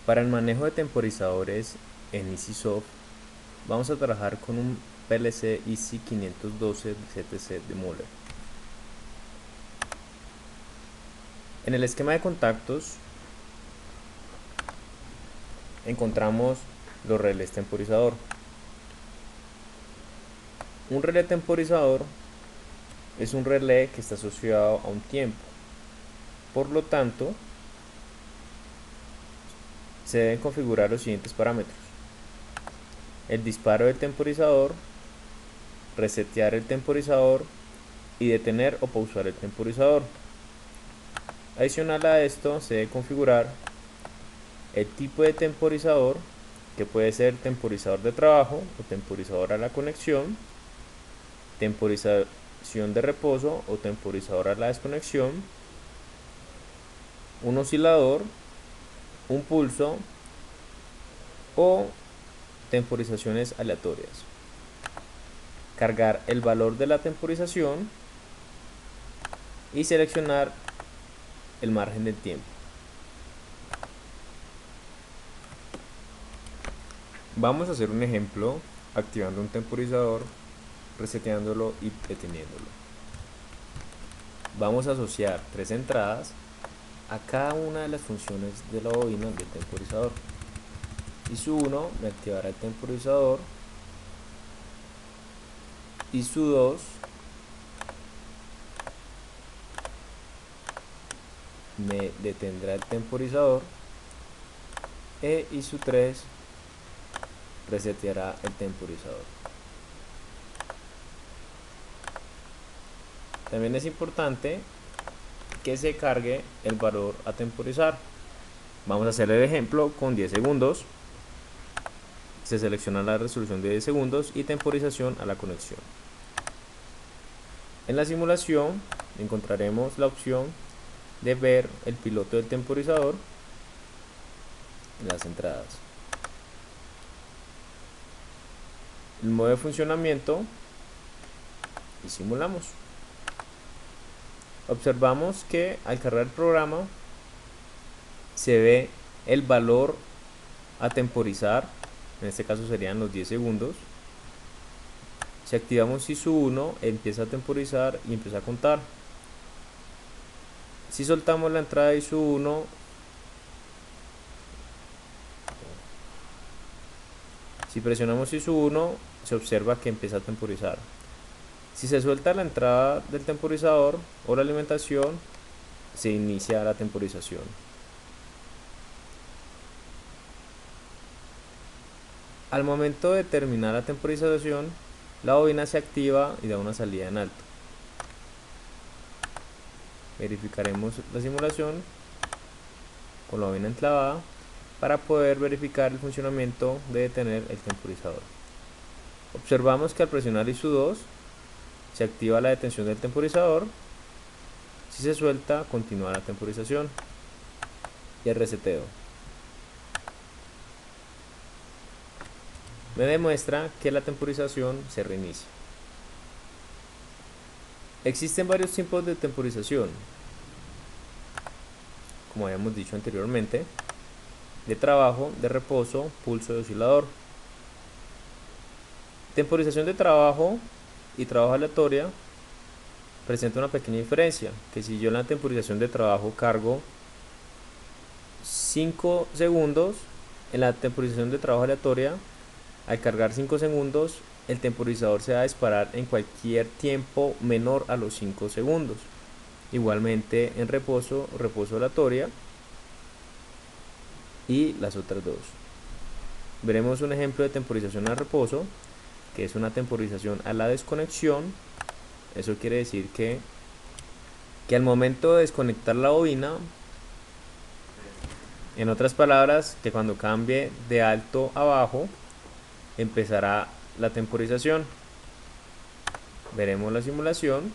Para el manejo de temporizadores en EasySoft vamos a trabajar con un PLC Easy 512 CTC de Muller. En el esquema de contactos encontramos los relés temporizador. Un relé temporizador es un relé que está asociado a un tiempo. Por lo tanto, se deben configurar los siguientes parámetros: el disparo del temporizador, resetear el temporizador y detener o pausar el temporizador. Adicional a esto, se debe configurar el tipo de temporizador, que puede ser temporizador de trabajo o temporizador a la conexión, temporización de reposo o temporizador a la desconexión, un oscilador, un pulso o temporizaciones aleatorias. Cargar el valor de la temporización y seleccionar el margen del tiempo. Vamos a hacer un ejemplo activando un temporizador, reseteándolo y deteniéndolo. Vamos a asociar 3 entradas a cada una de las funciones de la bobina del temporizador. ISU1 me activará el temporizador, ISU2 me detendrá el temporizador e ISU3 reseteará el temporizador. También es importante que se cargue el valor a temporizar. Vamos a hacer el ejemplo con 10 segundos. Se selecciona la resolución de 10 segundos y temporización a la conexión. En la simulación encontraremos la opción de ver el piloto del temporizador en las entradas. El modo de funcionamiento y simulamos. Observamos que al cargar el programa se ve el valor a temporizar, en este caso serían los 10 segundos. Si activamos ISU1 empieza a temporizar y empieza a contar. Si soltamos la entrada de ISU1, si presionamos ISU1 se observa que empieza a temporizar. Si se suelta la entrada del temporizador o la alimentación, se inicia la temporización. Al momento de terminar la temporización, la bobina se activa y da una salida en alto. Verificaremos la simulación con la bobina enclavada para poder verificar el funcionamiento de detener el temporizador. Observamos que al presionar ISU2 se activa la detención del temporizador. Si se suelta, continúa la temporización y el reseteo. Me demuestra que la temporización se reinicia. Existen varios tipos de temporización, como habíamos dicho anteriormente: de trabajo, de reposo, pulso y oscilador. Temporización de trabajo y trabajo aleatoria presenta una pequeña diferencia, que si yo en la temporización de trabajo cargo 5 segundos, en la temporización de trabajo aleatoria, al cargar 5 segundos, el temporizador se va a disparar en cualquier tiempo menor a los 5 segundos. Igualmente en reposo aleatoria y las otras dos. Veremos un ejemplo de temporización a reposo, que es una temporización a la desconexión. Eso quiere decir que al momento de desconectar la bobina, en otras palabras, que cuando cambie de alto a bajo, empezará la temporización. Veremos la simulación,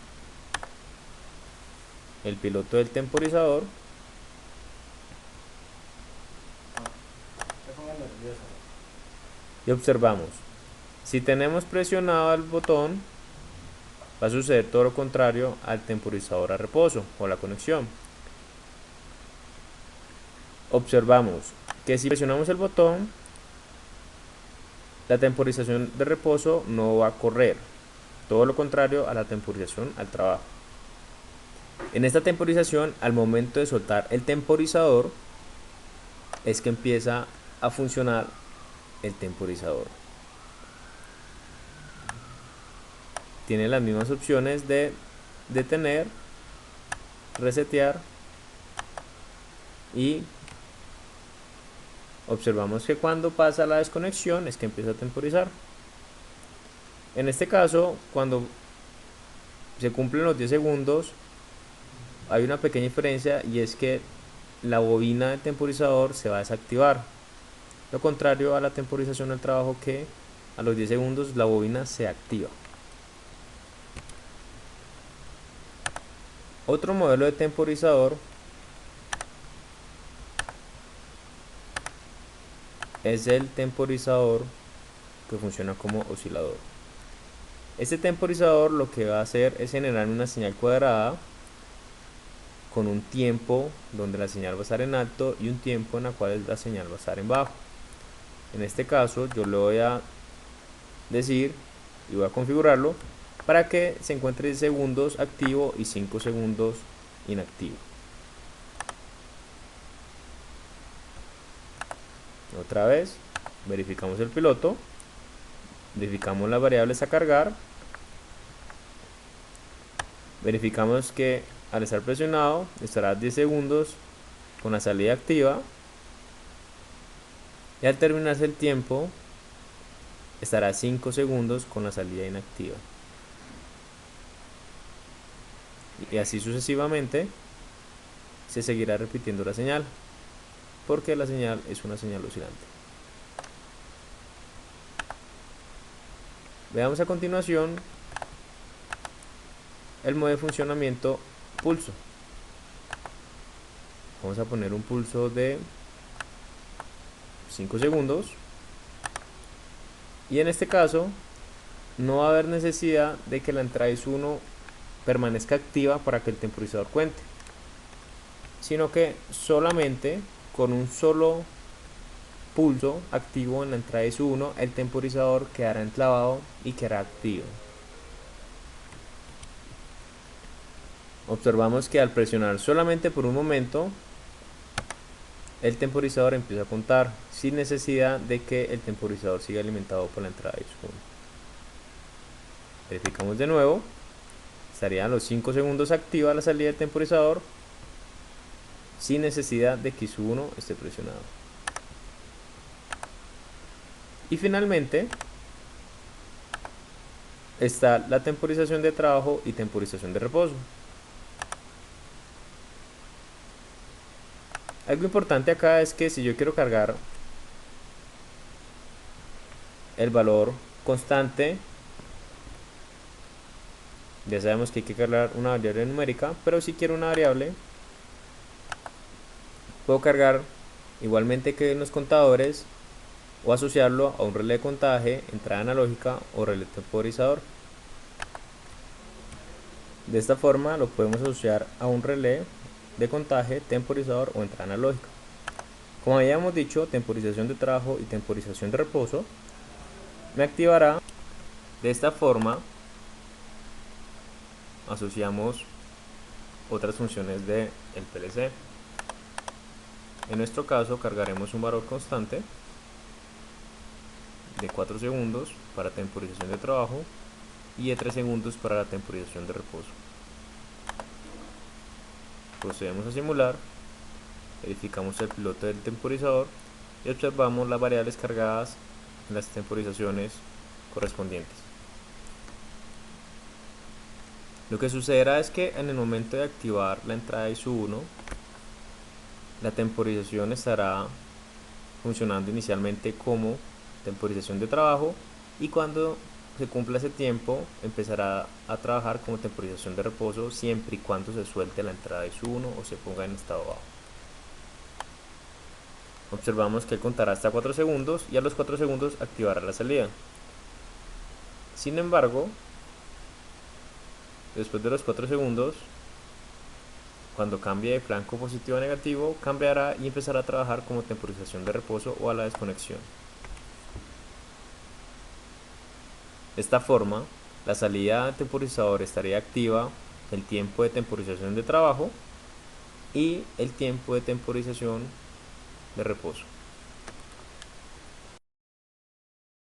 el piloto del temporizador, y observamos, si tenemos presionado el botón, va a suceder todo lo contrario al temporizador a reposo o la conexión. Observamos que si presionamos el botón, la temporización de reposo no va a correr, todo lo contrario a la temporización al trabajo. En esta temporización, al momento de soltar el temporizador, es que empieza a funcionar el temporizador. Tiene las mismas opciones de detener, resetear, y observamos que cuando pasa la desconexión es que empieza a temporizar. En este caso, cuando se cumplen los 10 segundos, hay una pequeña diferencia, y es que la bobina del temporizador se va a desactivar, lo contrario a la temporización del trabajo, que a los 10 segundos la bobina se activa. Otro modelo de temporizador es el temporizador que funciona como oscilador. Este temporizador lo que va a hacer es generar una señal cuadrada con un tiempo donde la señal va a estar en alto y un tiempo en el cual la señal va a estar en bajo. En este caso yo le voy a decir y voy a configurarlo para que se encuentre 10 segundos activo y 5 segundos inactivo. Otra vez verificamos el piloto, verificamos las variables a cargar, verificamos que al estar presionado estará 10 segundos con la salida activa, y al terminarse el tiempo estará 5 segundos con la salida inactiva, y así sucesivamente se seguirá repitiendo la señal, porque la señal es una señal oscilante. Veamos a continuación el modo de funcionamiento pulso. Vamos a poner un pulso de 5 segundos, y en este caso no va a haber necesidad de que la entrada IS1 permanezca activa para que el temporizador cuente, sino que solamente con un solo pulso activo en la entrada IS1 el temporizador quedará enclavado y quedará activo. Observamos que al presionar solamente por un momento el temporizador empieza a contar sin necesidad de que el temporizador siga alimentado por la entrada IS1. Verificamos de nuevo, estarían los 5 segundos activa la salida del temporizador sin necesidad de que IS1 esté presionado. Y finalmente está la temporización de trabajo y temporización de reposo. Algo importante acá es que si yo quiero cargar el valor constante, ya sabemos que hay que cargar una variable numérica, pero si quiero una variable, puedo cargar igualmente que en los contadores, o asociarlo a un relé de contaje, entrada analógica o relé temporizador. De esta forma lo podemos asociar a un relé de contaje, temporizador o entrada analógica. Como habíamos dicho, temporización de trabajo y temporización de reposo me activará. De esta forma asociamos otras funciones del PLC. En nuestro caso cargaremos un valor constante de 4 segundos para temporización de trabajo y de 3 segundos para la temporización de reposo. Procedemos a simular, verificamos el piloto del temporizador y observamos las variables cargadas en las temporizaciones correspondientes. Lo que sucederá es que en el momento de activar la entrada IS1, la temporización estará funcionando inicialmente como temporización de trabajo, y cuando se cumpla ese tiempo empezará a trabajar como temporización de reposo, siempre y cuando se suelte la entrada IS1 o se ponga en estado bajo. Observamos que contará hasta 4 segundos y a los 4 segundos activará la salida. Sin embargo, después de los 4 segundos Cuando cambie de flanco positivo a negativo, cambiará y empezará a trabajar como temporización de reposo o a la desconexión. De esta forma, la salida del temporizador estaría activa el tiempo de temporización de trabajo y el tiempo de temporización de reposo.